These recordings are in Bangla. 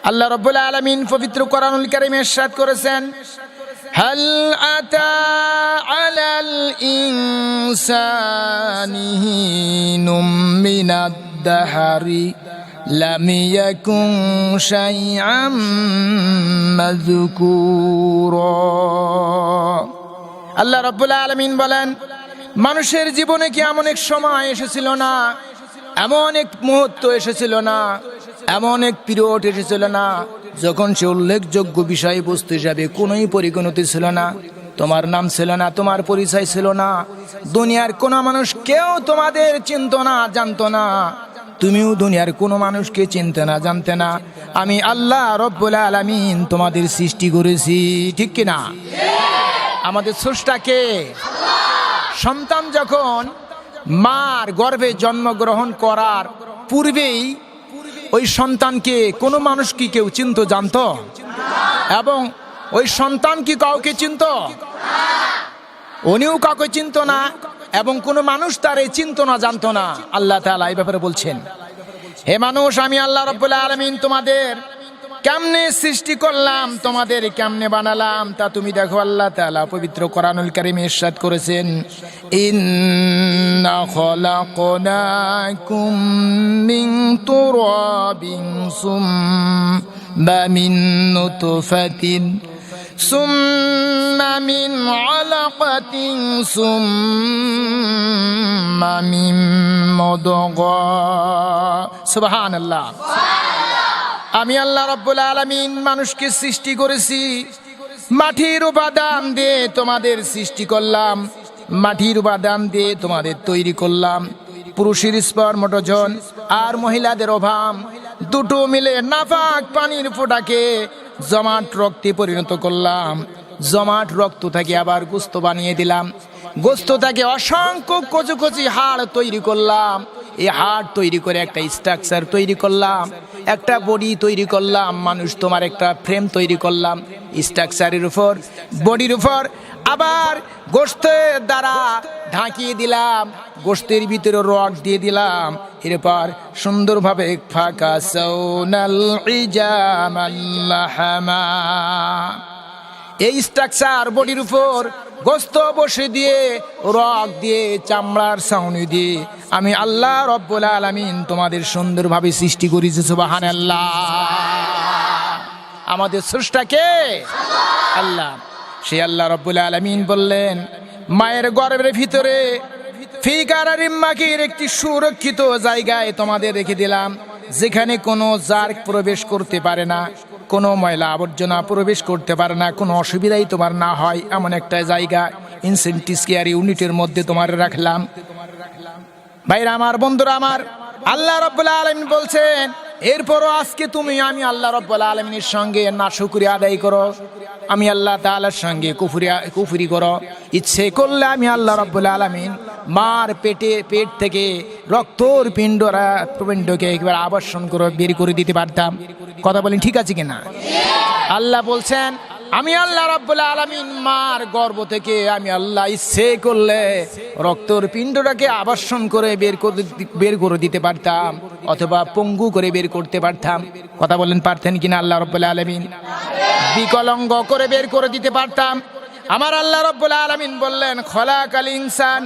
আল্লাহ রাব্বুল আলামিন পবিত্র কোরআনুল কারীমে ইরশাদ করেছেন, হাল আতা আলাল ইনসানি হিনুম মিনাদ দাহরি লাম ইয়াকুন শাইআম মাযকুরা। আল্লাহ রাব্বুল আলামিন বলেন, মানুষের জীবনে কি এমন এক সময় এসেছিল না, এমন এক মুহূর্ত এসেছিল না, এমন এক পিরিয়ড এসেছিল না যখন সে উল্লেখযোগ্য বিষয়বস্তু হিসাবে কোনোই পরিগণিত ছিল না। তোমার নাম ছিল না, তোমার পরিচয় ছিল না, দুনিয়ার কোনো মানুষ কেউ তোমাদের চিনত না, জানতো না, তুমিও দুনিয়ার কোনো মানুষকে চিনতে না, জানতে না। আমি আল্লাহ রব্বুল আলামিন তোমাদের সৃষ্টি করেছি, ঠিক কিনা? আমাদের স্রষ্টাকে। সন্তান যখন মার গর্ভে জন্মগ্রহণ করার পূর্বেই ওই সন্তানকে কোনো মানুষ কি কেউ চিনতো, জানতো? এবং ওই সন্তান কি কাউকে চিনতো? উনিও কাউকে চিনতো না, এবং কোনো মানুষ তারে চিনতো না, জানতো না। আল্লাহ তাআলা এই ব্যাপারে বলছেন, হে মানুষ, আমি আল্লাহ রাব্বুল আলামিন তোমাদের কেমনে সৃষ্টি করলাম, তোমাদের কেমনে বানালাম তা তুমি দেখো। আল্লাহ তাআলা পবিত্র কোরআনুল কারীমে ইরশাদ করেছেন, ইন্না খলাকনাকুম মিন তুরাবিন সুম্মা মিন নুতফাতিন সুম্মা মিন আলাকাতিন সুম্মা মিন মুদগাহ। সুবহানাল্লাহ। আমি আল্লাহ রাব্বুল আলামিন মানুষকে সৃষ্টি করেছি, মাটির উপাদান দিয়ে তোমাদের সৃষ্টি করলাম, মাটির উপাদান দিয়ে তোমাদের তৈরি করলাম। পুরুষের স্পার্মটোজেন আর মহিলাদের ওভাম দুটো মিলে নাপাক পানির ফোঁটাকে জমাট রক্তে পরিণত করলাম। জমাট রক্ত থেকে আবার গোস্ত বানিয়ে দিলাম, গোস্ত থেকে অসংখ্য কচি কচি হাড় তৈরি করলাম। এই হাড় তৈরি করে একটা স্ট্রাকচার তৈরি করলাম, একটা বডি তৈরি করলাম। মানুষ তোমার একটা ফ্রেম তৈরি করলাম, স্ট্রাকচারের উপর, বডির উপর আবার গোস্তের দ্বারা ঢাকিয়ে দিলাম, গোস্তের ভিতরে রড দিয়ে দিলাম। এরপর সুন্দরভাবে ফাঁকা সাউনাল ইজামাল লাহমা, এই স্ট্রাকচার বডির উপর গোস্ত বসে দিয়ে, রক দিয়ে, চামড়ার ছাউনি দিয়ে আমি আল্লাহ রব্বুল আলামিন তোমাদের সুন্দরভাবে সৃষ্টি করেছি। সুবহানাল্লাহ। আমাদের স্রষ্টাকে আল্লাহ। সে আল্লাহ রব্বুল আলামিন বললেন, মায়ের গর্ভের ভিতরে ফি কারারিম মাকির একটি সুরক্ষিত জায়গায় তোমাদের রেখে দিলাম, যেখানে কোনো জার্ক প্রবেশ করতে পারে না, কোনো ময়লা আবর্জনা প্রবেশ করতে পারে না, কোনো অসুবিধাই তোমার না হয়, এমন একটা জায়গা ইনসেন্টিভ কেয়ার ইউনিটের মধ্যে তোমার রাখলাম। ভাইরা আমার, বন্ধুরা আমার, আল্লাহ রাব্বুল আলামিন বলছেন, এরপরও আজকে তুমি আমি আল্লাহ রাব্বুল আলামিনের সঙ্গে নাশুকরিয়া আদায় করো, আমি আল্লাহ তাআলার সঙ্গে কুফরি করো। ইচ্ছে করলে আমি আল্লাহ রাব্বুল আলামিন মার পেট থেকে রক্তর পিণ্ডকে একবার আবর্ষণ করে বের করে দিতে পারতাম। কথা বলেন, ঠিক আছে কিনা? আল্লাহ বলছেন, আমি আল্লাহ রাব্বুল আলামিন মার গর্ভ থেকে আমি আল্লাহ ইচ্ছে করলে রক্তর পিণ্ডটাকে আবর্ষণ করে বের করে দিতে পারতাম, অথবা পঙ্গু করে বের করতে পারতাম। কথা বলেন, পারতেন কিনা আল্লাহ রাব্বুল আলামিন? বিকলাঙ্গ করে বের করে দিতে পারতাম। আমার আল্লাহ রাব্বুল আলামিন বললেন, খলাকাল ইনসান,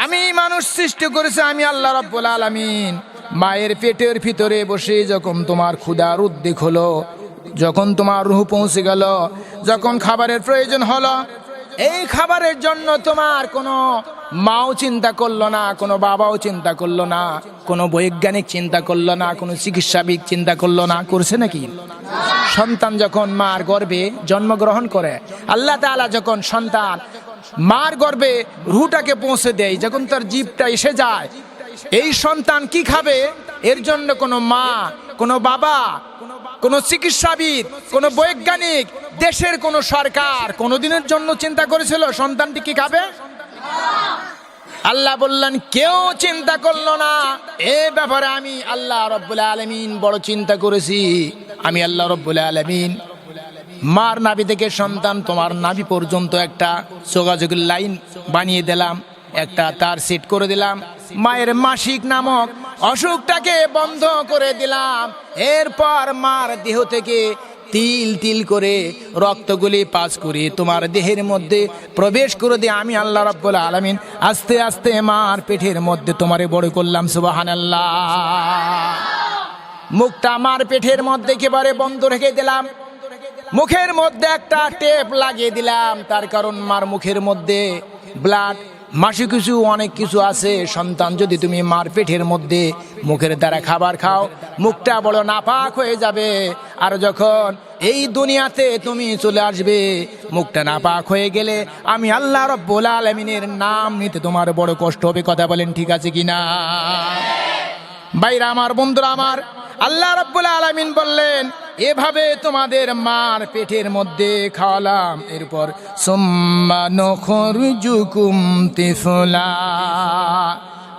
আমি মানুষ সৃষ্টি করেছি আমি আল্লাহ রাব্বুল আলামিন। মায়ের পেটের ভিতরে বসে যখন তোমার ক্ষুধার উদ্রেক হলো, যখন তোমার রূহ পৌঁছে গেল, যখন খাবারের প্রয়োজন হলো, এই খাবারের জন্য তোমার কোনো মাও চিন্তা করলো না, কোনো বাবাও চিন্তা করলো না, কোনো বৈজ্ঞানিক চিন্তা করলো না, কোনো চিকিৎসাবিদ চিন্তা করলো না। করছে নাকি? সন্তান যখন মার গর্ভে জন্মগ্রহণ করে, আল্লাহ তাআলা যখন সন্তান মার গর্ভে রূহটাকে পৌঁছে দেয়, যখন তার জীবটা এসে যায়, এই সন্তান কি খাবে এর জন্য কোনো মা, কোনো বাবা, কোনো চিকিৎসাবিদ, কোনো বৈজ্ঞানিক, দেশের কোনো সরকার কোনোদিনের জন্য চিন্তা করেছিল সন্তানটি কি খাবে? আল্লাহ বললেন, কেউ চিন্তা করলো না। এ ব্যাপারে আমি আল্লাহ রাব্বুল আলামিন বড় চিন্তা করেছি। আমি আল্লাহ রাব্বুল আলামিন মার নাভি থেকে সন্তান তোমার নাভি পর্যন্ত একটা যোগাযোগের লাইন বানিয়ে দিলাম, একটা তার সেট করে দিলাম। মায়ের মাসিক নামক অসুখটাকে বন্ধ করে দিলাম। এরপর মার দেহ থেকে তিল তিল করে রক্তগুলি পাস করে তোমার দেহের মধ্যে প্রবেশ করে দিয়ে আমি আল্লাহ রাব্বুল আলামিন আস্তে আস্তে মার পেটের মধ্যে তোমারে বড় করলাম। সুবহানাল্লাহ। মুখটা মার পেটের মধ্যে একেবারে বন্ধ রেখে দিলাম। মুখের মধ্যে একটা টেপ লাগিয়ে দিলাম, তার কারণ মার মুখের মধ্যে ব্লাড মাসি কিছু অনেক কিছু আছে। সন্তান যদি তুমি মার পেটের মধ্যে মুখের দ্বারা খাবার খাও, মুখটা বড় নাপাক হয়ে যাবে। আর যখন এই দুনিয়াতে তুমি চলে আসবে, মুখটা নাপাক হয়ে গেলে আমি আল্লাহ রাব্বুল আলামিনের নাম নিতে তোমার বড় কষ্ট হবে। কথা বলেন ঠিক আছে কিনা? ভাইরা আমার, বন্ধুরা আমার, আল্লাহ রাব্বুল আলামিন বললেন এভাবে তোমাদের মার পেটের মধ্যে খাওয়ালাম। এরপর সুম্মা নুখরিজুকুম তিফলা,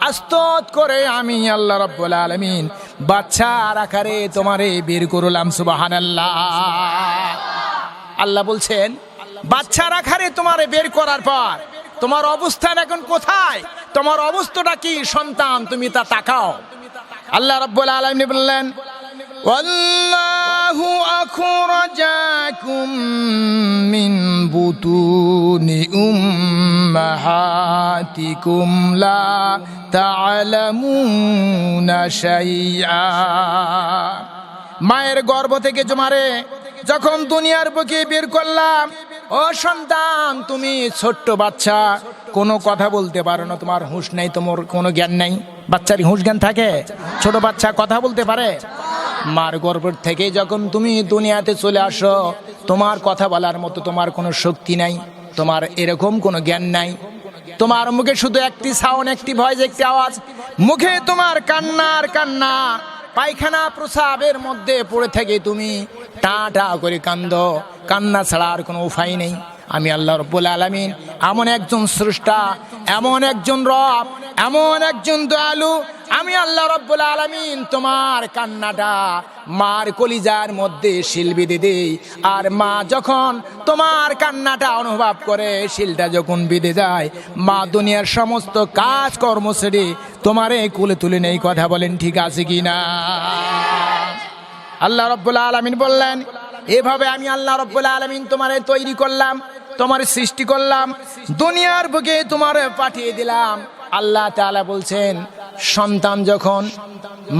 আস্ত করে আমি আল্লাহ রাব্বুল আলামিন বাচ্চার আকারে তোমারে বের করলাম। সুবহানাল্লাহ। আল্লাহ বলছেন বাচ্চার আকারে তোমারে বের করার পর তোমার অবস্থান এখন কোথায়, তোমার অবস্থাটা কি সন্তান, তুমি তা তাকাও। আল্লাহ রাব্বুল আলামিন বললেন ওয়াল্লাহু আখরাজাকুম মিন বুতুনি উম্মাহাতিকুম লা তা'লামুনা শাইআ। মায়ের গর্ভ থেকে তোমারে যখন দুনিয়ার বুকে বের করলাম, ও সন্তান তুমি ছোট্ট বাচ্চা, কোনো কথা বলতে পারো না, তোমার হুঁশ নেই, তোমার কোনো জ্ঞান নেই। বাচ্চার হুঁশ জ্ঞান থাকে? ছোট বাচ্চা কথা বলতে পারে? মার গর্ভ থেকে যখন তুমি দুনিয়াতে চলে আসো, তোমার কথা বলার মতো তোমার কোনো শক্তি নাই, তোমার এরকম কোনো জ্ঞান নাই। তোমার মুখে শুধু একটি সাউন্ড, একটি ভয়েস, একটি আওয়াজ, মুখে তোমার কান্নার কান্না। পায়খানা প্রসাবের মধ্যে পড়ে থেকে তুমি টা টা করে কান্দো, কান্না ছাড়া আর কোনো উপায় নেই। আমি আল্লাহ রাব্বুল আলামিন এমন একজন স্রষ্টা, এমন একজন রব, এমন একজন দয়ালু। আমি আল্লাহ রাব্বুল আলামিন তোমার কান্নাটা মার কলিজার মধ্যে শিল বেঁধে দেই। আর মা যখন তোমার কান্নাটা অনুভব করে, শিলটা যখন বেঁধে যায়, মা দুনিয়ার সমস্ত কাজ কর্ম ছেড়ে তোমারে কোলে তুলে নেই। কথা বলেন ঠিক আছে কিনা? আল্লাহ রাব্বুল আলামিন বললেন এভাবে আমি আল্লাহ রাব্বুল আলামিন তোমারে তৈরি করলাম, তোমার সৃষ্টি করলাম, দুনিয়ার বুকে তোমারে পাঠিয়ে দিলাম। আল্লাহ তাআলা বলছেন সন্তান যখন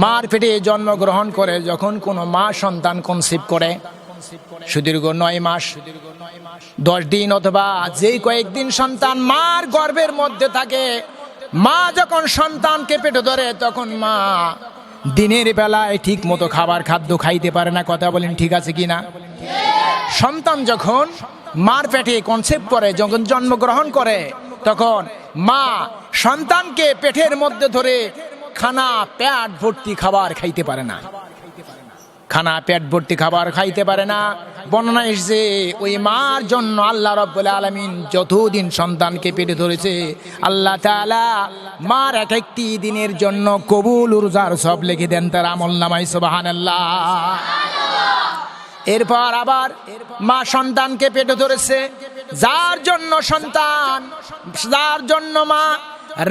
মার পেটে জন্মগ্রহণ করে, যখন কোনো মা সন্তান কনসিভ করে, সুদীর্ঘ 9 মাস 10 দিন অথবা যেই কয়েকদিন সন্তান মার গর্ভের মধ্যে থাকে, মা যখন সন্তানকে পেটে ধরে, তখন মা দিনের বেলায় ঠিক মতো খাদ্য খাইতে পারে না। কথা বলেন ঠিক আছে কিনা? সন্তান যখন মার পেটে কনসেপ্ট করে, যখন জন্মগ্রহণ করে, তখন মা সন্তানকে পেটের মধ্যে ধরে খানা পেট ভর্তি খাবার খাইতে পারে না, খানা পেট ভর্তি খাবার খাইতে পারে না। বর্ণনা এসেছে ওই মার জন্য আল্লাহ রাব্বুল আলামিন যতদিন সন্তানকে পেটে ধরেছে, আল্লাহ তাআলা মার এক একটি দিনের জন্য কবুল রোজার সব লিখে দেন তার আমলনামায়। সুবহানাল্লাহ। এরপর আবার মা সন্তানকে পেটে ধরেছে, যার জন্য মা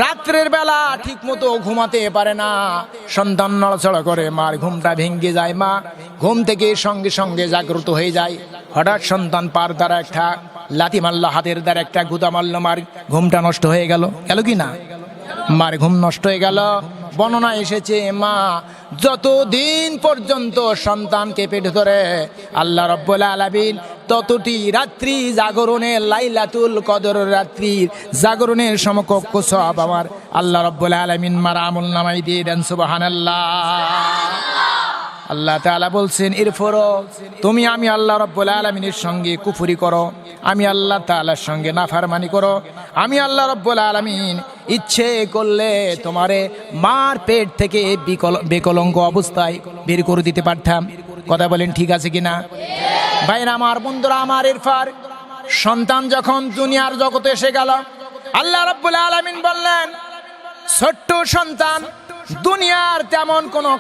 রাত্রের বেলা ঠিক মতো ঘুমাতে পারে না। সন্তান নড়াচড়া করে, মার ঘুমটা ভেঙে যায়, মা ঘুম থেকে সঙ্গে সঙ্গে জাগ্রত হয়ে যায়। হঠাৎ সন্তান পার দ্বারা একটা লাথি মারল, হাতের দ্বারা একটা গুদা মারল, মার ঘুমটা নষ্ট হয়ে গেল কি না? মার ঘুম নষ্ট হয়ে গেল। বর্ণনা এসেছে মা যতদিন পর্যন্ত সন্তানকে পেটে ধরে, আল্লাহ রাব্বুল আলামিন ততটি রাত্রি জাগরণের, লাইলাতুল কদর রাত্রির জাগরণের সমকক্ষ সওয়াব আমার আল্লাহ রাব্বুল আলামিন মার আমলনামায় দিয়ে দেন। সুবহানাল্লাহ। আল্লাহ তাআলা বলছেন এরপরও তুমি আমি আল্লাহ রাব্বুল আলামিনের সঙ্গে কুফরি করো, আমি আল্লাহ তাআলার সঙ্গে নাফরমানি করো, আমি আল্লাহ রাব্বুল আলামিন ইচ্ছে করলে তোমারে মার পেট থেকে বেকলঙ্ক অবস্থায় বের করে দিতে পারতাম। কথা বলেন ঠিক আছে কিনা? ভাইরা আমার, বন্ধুরা আমার, এরপর সন্তান যখন দুনিয়ার জগতে এসে গেল, আল্লাহ রাব্বুল আলামিন বললেন ছোট্ট সন্তান দুনিয়ার তেমন কোনো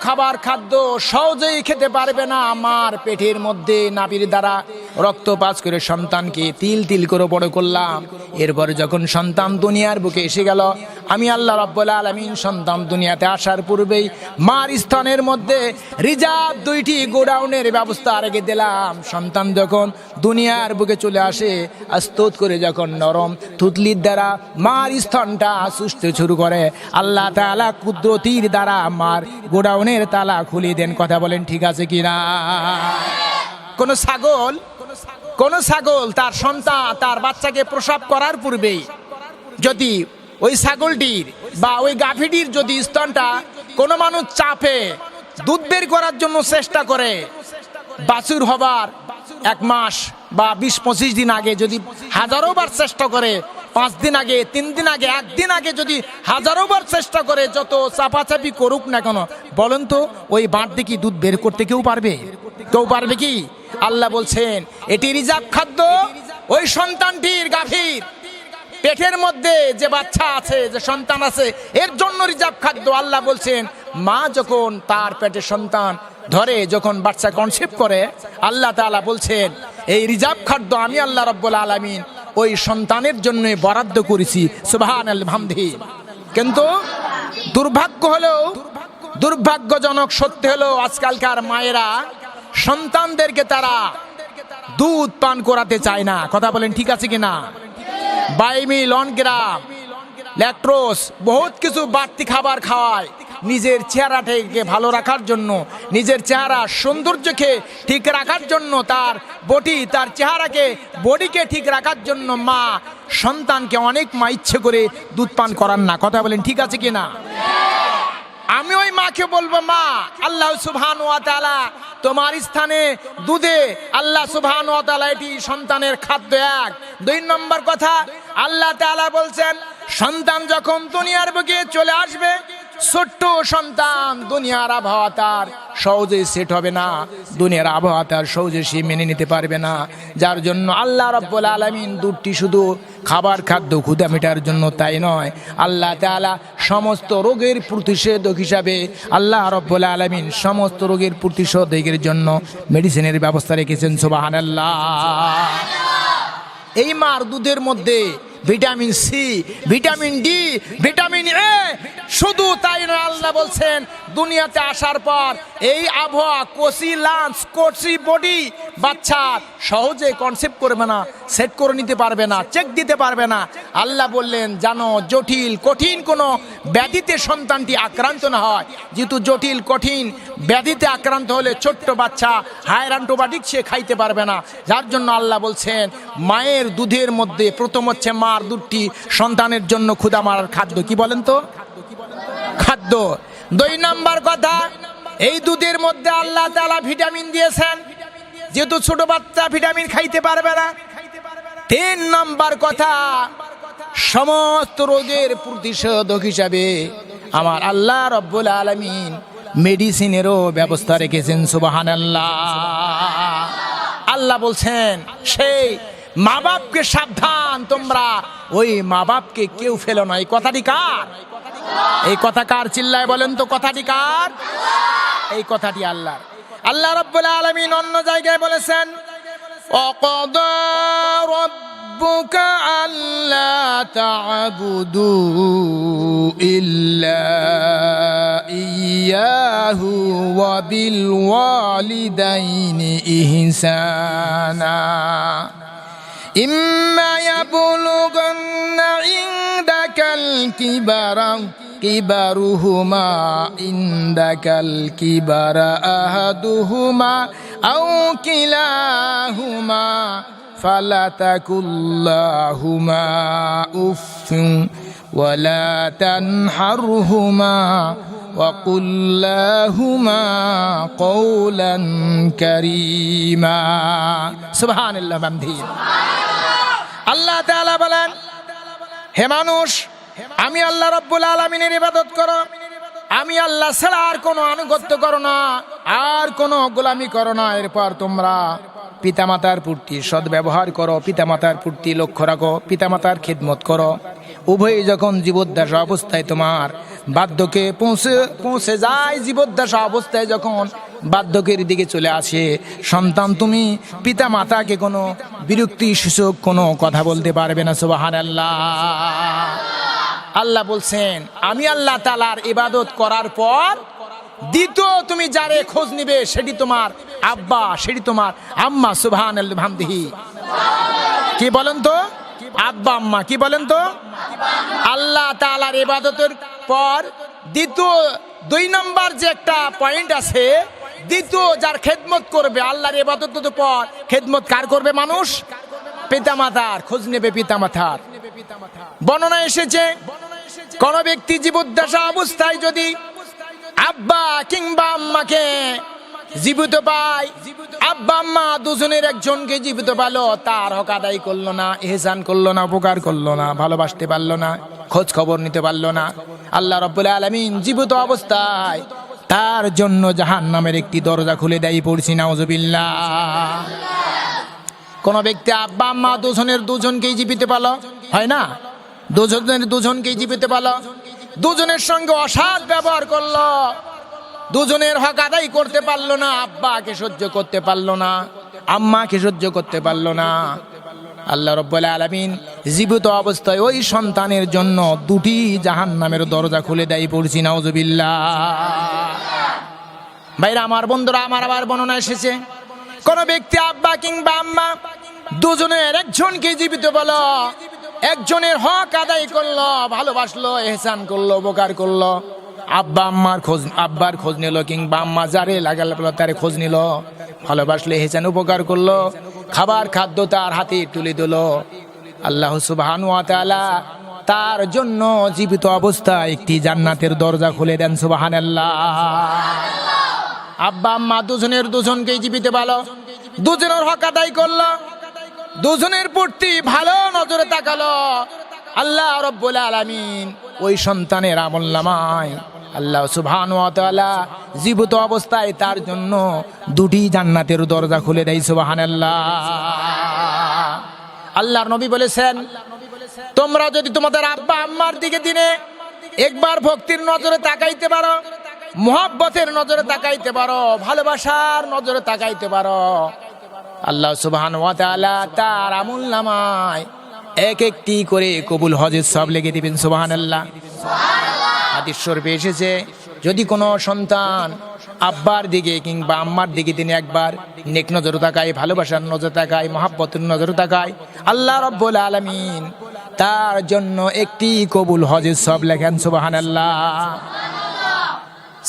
খাদ্য সহজেই খেতে পারবে না। মার পেটের মধ্যে নাভির দ্বারা রক্তপাত করে সন্তানকে তিল তিল করে বড় করলাম। এরপরে যখন সন্তান দুনিয়ার বুকে এসে গেল, আমি আল্লাহ রাব্বুল আলামিন সন্তান দুনিয়াতে আসার পূর্বেই মার স্তনের মধ্যে রিজার্ভ 2টি গোডাউনের ব্যবস্থা রেখে দিলাম। সন্তান যখন দুনিয়ার বুকে চলে আসে, আস্তুত করে যখন নরম থুতলির দ্বারা মার স্তনটা সুস্থ শুরু করে, আল্লাহ তাআলা কুদরতির দ্বারা মার গোডাউনের তালা খুলে দেন। কথা বলেন ঠিক আছে কিনা? কোন ছাগল তার সন্তান তার বাচ্চাকে প্রসব করার পূর্বেই যদি ওই ছাগলটির বা ওই গাভীটির যদি স্তনটা কোনো মানুষ চাপে দুধ বের করার জন্য চেষ্টা করে, বাছুর হবার 1 মাস বা 20-25 দিন আগে যদি হাজারো বার চেষ্টা করে, 5 দিন আগে, 3 দিন আগে, 1 দিন আগে যদি হাজারো বার চেষ্টা করে, যত চাপাচাপি করুক না কেন, বলেন তো ওই বাঁধ কি দুধ বের করতে কেউ পারবে? কেউ পারবে কি? আল্লাহ বলছেন এটি রিজার্ভ খাদ্য ওই সন্তানটির গাভীর পেটের মধ্যে যে বাচ্চা আছে, যে সন্তান আছে, এর জন্য রিজার্ভ খাদ্য। আল্লাহ বলছেন মা যখন তার পেটে সন্তান ধরে, যখন বাচ্চা কনসেপ্ট করে, আল্লাহ তাআলা বলছেন এই রিজার্ভ খাদ্য আমি আল্লাহ রাব্বুল আলামিন ওই সন্তানের জন্য বরাদ্দ করেছি। সুবহানাল্লাহ হামদি। কিন্তু দুর্ভাগ্যজনক সত্যি হলো আজকালকার মায়েরা সন্তানদেরকে তারা দুধ পান করাতে চায় না। কথা বলেন ঠিক আছে কিনা? বাইমি, লনগ্রাম, ল্যাকটোস বহুত কিছু বাড়তি খাবার খাওয়ায় নিজের চেহারাটাকে ভালো রাখার জন্য, নিজের চেহারা সৌন্দর্যকে ঠিক রাখার জন্য, তার বডিকে ঠিক রাখার জন্য মা সন্তানকে অনেক মা ইচ্ছে করে দুধ পান করান না। কথা বলেন ঠিক আছে কিনা? আমি ওই মাকে বলবো, মা আল্লাহ সুবহানাহু ওয়া তাআলা তোমার স্থানে দুধে আল্লাহ সুবহানাহু ওয়া তাআলা এটি সন্তানের খাদ্য। 1 2 নম্বর কথা, আল্লাহ তাআলা বলছেন সন্তান যখন দুনিয়ার বুকে চলে আসবে, ছোট্ট সন্তান, দুনিয়ার আবহাওয়া তার সহজে সেট হবে না, দুনিয়ার আবহাওয়া তার সহজে সে মেনে নিতে পারবে না। যার জন্য আল্লাহ রাব্বুল আলামিন দুধটি শুধু খাবার খাদ্য ক্ষুধা মেটার জন্য তাই নয়, আল্লাহ তাআলা সমস্ত রোগের প্রতিষেধক হিসাবে আল্লাহ রাব্বুল আলামিন সমস্ত রোগের প্রতিষেধকের জন্য মেডিসিনের ব্যবস্থা রেখেছেন। সুবহানাল্লাহ। এই মার দুধের মধ্যে vitamin C, vitamin D, vitamin A, শুধু তাই নয়, আল্লাহ বলছেন দুনিয়াতে আসার পর এই আবহাওয়া, কচি লাঞ্চ, কচি বডি বাচ্চা সহজে কনসেপ্ট করবে না, সেট করে নিতে পারবে না, চেক দিতে পারবে না। আল্লাহ বললেন জানো জটিল কঠিন কোনো ব্যাধিতে সন্তানটি আক্রান্ত না হয়। যেহেতু জটিল কঠিন ব্যাধিতে আক্রান্ত হলে ছোট্ট বাচ্চা হায়ার অ্যান্টিবায়োটিক সে খাইতে পারবে না। যার জন্য আল্লাহ বলছেন মায়ের দুধের মধ্যে প্রথম হচ্ছে মার দুধটি সন্তানের জন্য ক্ষুধা মারার খাদ্য। কি বলেন তো? খাদ্য। 2 নম্বর কথা, এই দুধের মধ্যে আল্লাহ তাআলা ভিটামিন দিয়েছেন, যেহেতু ছোট বাচ্চা ভিটামিন খাইতে পারবে না। 3 নম্বর কথা, সমস্ত রোগের প্রতিষেধক হিসাবে আমার আল্লাহ রাব্বুল আলামিন মেডিসিনেরও ব্যবস্থা রেখেছেন। সুবহানাল্লাহ। আল্লাহ বলছেন সেই মা বাপকে সাবধান, তোমরা ওই মা বাপকে কেউ ফেলো না। এই কথাটি কার? এই কথা কার? চিল্লায় বলেন তো কথাটি কার? এই কথাটি আল্লাহর। আল্লাহ রাব্বুল আলামিন অন্য জায়গায় বলেছেন ওয়াকাদা রাব্বুকা আল্লা তা'বুদু ইল্লা ইয়্যাহু ওয়া বিল ওয়ালিদাইনি ইহসানা ইম্মা ইয়াবলুগান্না ইনদাকাল কিবারুহুমা ইনদাকাল কিবারা আহাদুহুমা আও কিলাহুমা ফালা তাকুল্লাহুমা উফফিন ওয়ালা তানহারহুমা وقل لهما قولا كريما سبحان الله بحمده আল্লাহ তাআলা বলেন হে মানুষ আমি আল্লাহ রাব্বুল আলামিনের ইবাদত করো, আমি আল্লাহ ছাড়া আর কোনো আনুগত্য করো না, আর কোনো গোলামি করো না। এরপর তোমরা পিতামাতার প্রতি সদ্ব্যবহার করো, পিতামাতার প্রতি লক্ষ্য রাখো, পিতামাতার খিদমত করো। উভয়ে যখন জীবদ্দশা অবস্থায় তোমার বার্ধক্যে পৌঁছে যায়, জীবদ্দশা অবস্থায় যখন বার্ধক্যের দিকে চলে আসে, সন্তান তুমি পিতা মাতাকে কোনো বিরক্তি সূচক কোনো কথা বলতে পারবে না। সুবহানাল্লাহ। আল্লাহ বলছেন আমি আল্লাহ তাআলার ইবাদত করার পর দ্বিতীয় তুমি যারে খোঁজ নিবে সেটি তোমার আব্বা, সেটি তোমার আম্মা। সুবহানাল্লাহ হামদিহি। কি বলেন তো? আব্বা আম্মা। কি বলেন তো? আল্লাহ তাআলার ইবাদতের পর দ্বিতীয় 2 নম্বর যে একটা পয়েন্ট আছে, দ্বিতীয় যার খেদমত করবে আল্লাহর ইবাদতের পর, খেদমত কার করবে মানুষ? পিতামাতার খোঁজ নেবে, পিতামাতার। বর্ণনা এসেছে কোন ব্যক্তি জীবদ্দশা অবস্থায় যদি আব্বা কিংবা আম্মাকে জীবিত পায়, আব্বা আম্মা দুজনের একজনকে জীবিত পালো, তার হক আদায় করলো না, ইহসান করলো না, উপকার করলো না, ভালোবাসতে পারলো না, খোঁজ খবর নিতে পারলো না, আল্লাহ রাব্বুল আলামিন জীবিত অবস্থায় তার জন্য জাহান্নামের একটি দরজা খুলে দেয়। পড়ছি নাউজুবিল্লাহ। কোন ব্যক্তি আব্বা আম্মা দুজনকেই জীবিত পালো, হয় না? দুজনকেই জীবিত পালো, দুজনের সঙ্গে অসৎ ব্যবহার করলো, দুজনের হক আদায় করতে পারলো না, আব্বাকে সহ্য করতে পারলো না, আম্মাকে সহ্য করতে পারলো না, আল্লাহ রাব্বুল আলামিন জীবিত অবস্থায় ওই সন্তানের জন্য 2টি জাহান্নামের দরজা খুলে দেয়। পড়ছি নাউজুবিল্লাহ। ভাইরা আমার, বন্ধুরা আমার, আবার বর্ণনা এসেছে কোন ব্যক্তি আব্বা কিংবা আম্মা দুজনের একজনকে জীবিত বলো, একজনের হক আদায় করলো, ভালোবাসলো, ইহসান করলো, উপকার করলো, আব্বার খোঁজ নিল কিংবা আম্মা যারে লাগাল তারে খোঁজ নিল, ভালোবাসলে, ইহসান উপকার করলো, খাবার খাদ্য তার হাতে তুলে দিল, আল্লাহ সুবহানাহু ওয়া তাআলা তার জন্য জীবিত অবস্থায় একটি জান্নাতের দরজা খুলে দেন। সুবহানাল্লাহ। আব্বা আম্মা দুজনকেই জীবিত ভালো, দুজনের হক আদায় করলো, দুজনের প্রতি ভালো নজরে তাকালো, আল্লাহ রাব্বুল আলামিন ওই সন্তানের আমলনামায় আল্লাহ সুবহানাহু ওয়া তাআলা জীবিত অবস্থায় তার জন্য 2টি জান্নাতের দরজা খুলে দেয়। সুবহানাল্লাহ। আল্লাহর নবী বলেছেন তোমরা যদি তোমাদের আব্বা আম্মার দিকে দিনে একবার ভক্তির নজরে তাকাইতে পারো, মুহাব্বতের নজরে তাকাইতে পারো, ভালোবাসার নজরে তাকাইতে পারো, আল্লাহ সুবহানাহু ওয়া তাআলা তার আমলনামায় এক একটি করে কবুল হজের সব লিখে দিবেন। সুবহানাল্লাহ। হাদিস শরীফে এসেছে যদি কোনো সন্তান আব্বার দিকে কিংবা আম্মার দিকে তিনি একবার নেক নজরে তাকায়, ভালোবাসার নজরে তাকায়, মুহাব্বতের নজরে তাকায়, আল্লাহ রাব্বুল আলামিন তার জন্য একটি কবুল হজের সব লেখেন। সুবহানাল্লাহ।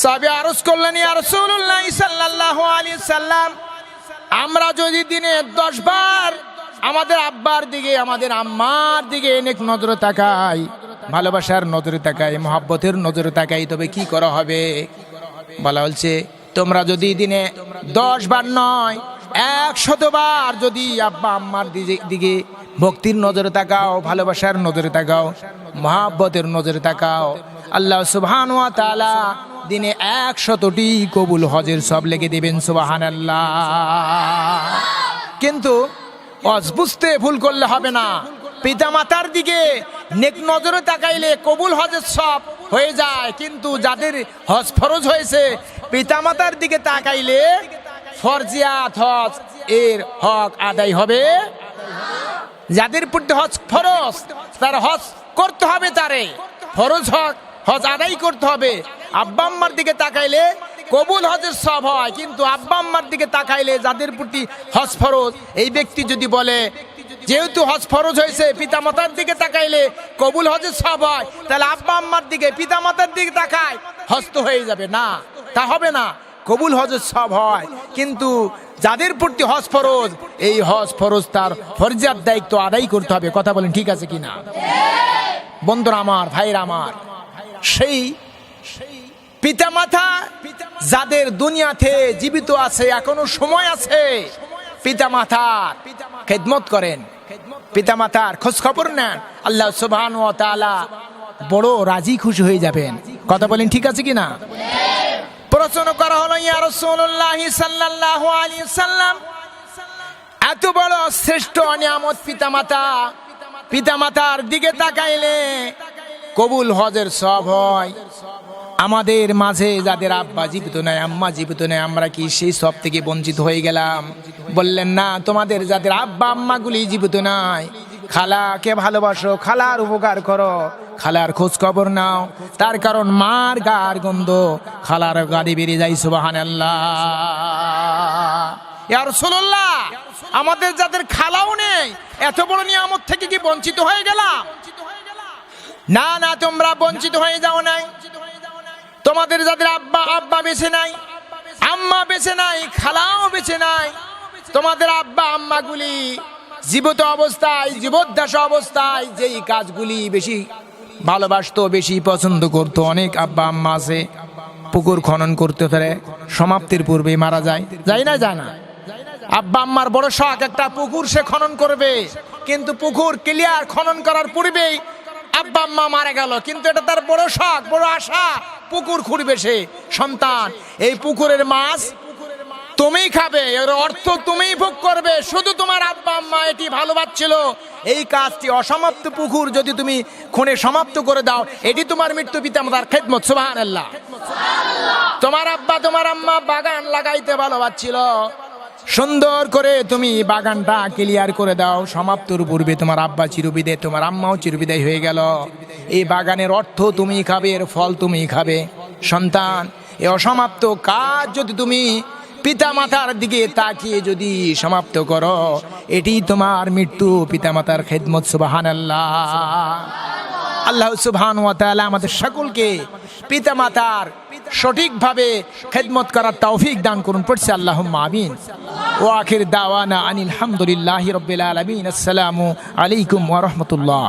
সাহাবী আরজ করলেন ইয়া রাসূলুল্লাহ সাল্লাল্লাহু আলাইহি সাল্লাম, আমরা যদি দিনে 10 বার আমাদের আব্বার দিকে, আমাদের আম্মার দিকে নেক নজরে তাকাই, ভালোবাসার নজরে তাকাই, মুহাব্বতের নজরে তাকাই, তবে কি করা হবে? বলা হচ্ছে তোমরা যদি দিনে 10 বার নয় 100 বার যদি আব্বা আম্মার দিকে ভক্তির নজরে তাকাও, ভালোবাসার নজরে তাকাও, মুহাব্বতের নজরে তাকাও, আল্লাহ সুবহানাহু ওয়া তাআলা দিনে 100টি কবুল হজের সব লিখে দিবেন। সুবহানাল্লাহ। কিন্তু বুঝতে ভুল করলে হবে না, পিতামাতার দিকে নেক নজরে তাকাইলে কবুল হজের সব হয়ে যায়, কিন্তু যাদের হজ ফরজ হয়েছে পিতামাতার দিকে তাকাইলে ফরজিয়াত হজ এর হক আদায় হবে। যাদের প্রতি হজ ফরজ তার হজ করতে হবে, তারে ফরজ হজ আদায় করতে হবে। আব্বা আম্মার দিকে তাকাইলে কবুল হজের সব হয়, কিন্তু আব্বা আম্মার দিকে তাকাইলে যাদের প্রতি হজ ফরজ, এই ব্যক্তি যদি বলে যেহেতু হজ ফরজ হয়েছে পিতামাতার দিকে তাকাইলে কবুল হজের সব হয়, তাহলে আব্বা আম্মার দিকে পিতামাতার দিকে তাকায়, হজ তো হয়ে যাবে না, তা হবে না, কবুল হজের সব হয়। কিন্তু যাদের প্রতি হজ ফরজ, এই হজ ফরজ তার ফরজিয়াত দায়িত্ব আদায় করতে হবে। কথা বলেন ঠিক আছে কিনা? বন্ধুরা আমার, ভাইরা আমার, সেই পিতামাতা যাদের দুনিয়াতে জীবিত আছে, এখনো সময় আছে, পিতামাতার খেদমত করেন, পিতামাতার খোঁজ খবর নেন, আল্লাহ সুবহানাহু ওয়া তাআলা বড় রাজি খুশি হয়ে যাবেন। কথা বলেন ঠিক আছে কিনা? প্রশ্ন করা হলো ইয়া রাসূলুল্লাহ সাল্লাল্লাহু আলাইহি সাল্লাম, এত বড় শ্রেষ্ঠ নিয়ামত পিতামাতা, পিতামাতার দিকে তাকাইলে কবুল হজের সব হয়, আমাদের মাঝে যাদের আব্বা জীবিত নাই, আম্মা জীবিত নাই, আমরা কি সেই সব থেকে বঞ্চিত হয়ে গেলাম? বললেন না, তোমাদের যাদের আব্বা আম্মাগুলি জীবিত নাই, খালাকে ভালোবাসো, খালার উপকার করো, খালার খোঁজ খবর নাও। তার কারণ মার গার গন্ধ খালার গাড়ি বেরিয়ে যায়। সুবহানাল্লাহ। ইয়া রাসূলুল্লাহ, আমাদের যাদের খালাও নেই, এত বড় নিয়ামত থেকে কি বঞ্চিত হয়ে গেলাম? না না, তোমরা বঞ্চিত হয়ে যাও নাই। তোমাদের যাদের আব্বা বেঁচে নাই, আম্মা বেঁচে নাই, খালাও বেঁচে নাই, তোমাদের আব্বা আম্মাগুলি জীবিত অবস্থায়, জীবদ্দশা অবস্থায় যেই কাজগুলি বেশি ভালোবাসতো, বেশি পছন্দ করতো, অনেক আব্বা আম্মা আছে পুকুর খনন করতে পারে, সমাপ্তির পূর্বেই মারা যায়। যায় না? আব্বা আম্মার বড় শখ একটা পুকুর সে খনন করবে, কিন্তু পুকুর ক্লিয়ার খনন করার পূর্বেই আব্বা আম্মা মারা গেল। কিন্তু এটা তার বড় শখ, বড় আশা, পুকুর খুঁড়বে সে। সন্তান, এই পুকুরের মাছ তুমিই খাবে, এর অর্থ তুমিই ভোগ করবে। শুধু তোমার আব্বা আম্মা এটি ভালোবাসছিল, এই কাজটি অসমাপ্ত পুকুর যদি তুমি খুনে সমাপ্ত করে দাও, এটি তোমার মৃত্যু পিতামাতার খেদমত। সুবহানাল্লাহ। তোমার আব্বা তোমার আম্মা বাগান লাগাইতে ভালোবাসছিল, সুন্দর করে তুমি বাগানটা ক্লিয়ার করে দাও, সমাপ্তর পূর্বে তোমার আব্বা চিরবিদায়, তোমার আম্মাও চিরবিদায় হয়ে গেল। এই বাগানের অর্থ তুমি খাবে, এর ফল তুমি খাবে। সন্তান, এই অসমাপ্ত কাজ যদি তুমি পিতামাতার দিকে তাকিয়ে যদি সমাপ্ত করো, এটি তোমার মৃত্যু পিতামাতার খেদমত। সুবহানাল্লাহ। আল্লাহ সুবহানাহু ওয়া তাআলা আমাদের সকলকে পিতামাতার সঠিকভাবে খেদমত করার তৌফিক দান করুন। পড়ছি আল্লাহুম্মা আমিন। ওয়া আখির দাওয়ানা আনিল হামদুলিল্লাহি রাব্বিল আলামিন। আসসালামু আলাইকুম ওয়া রাহমাতুল্লাহ।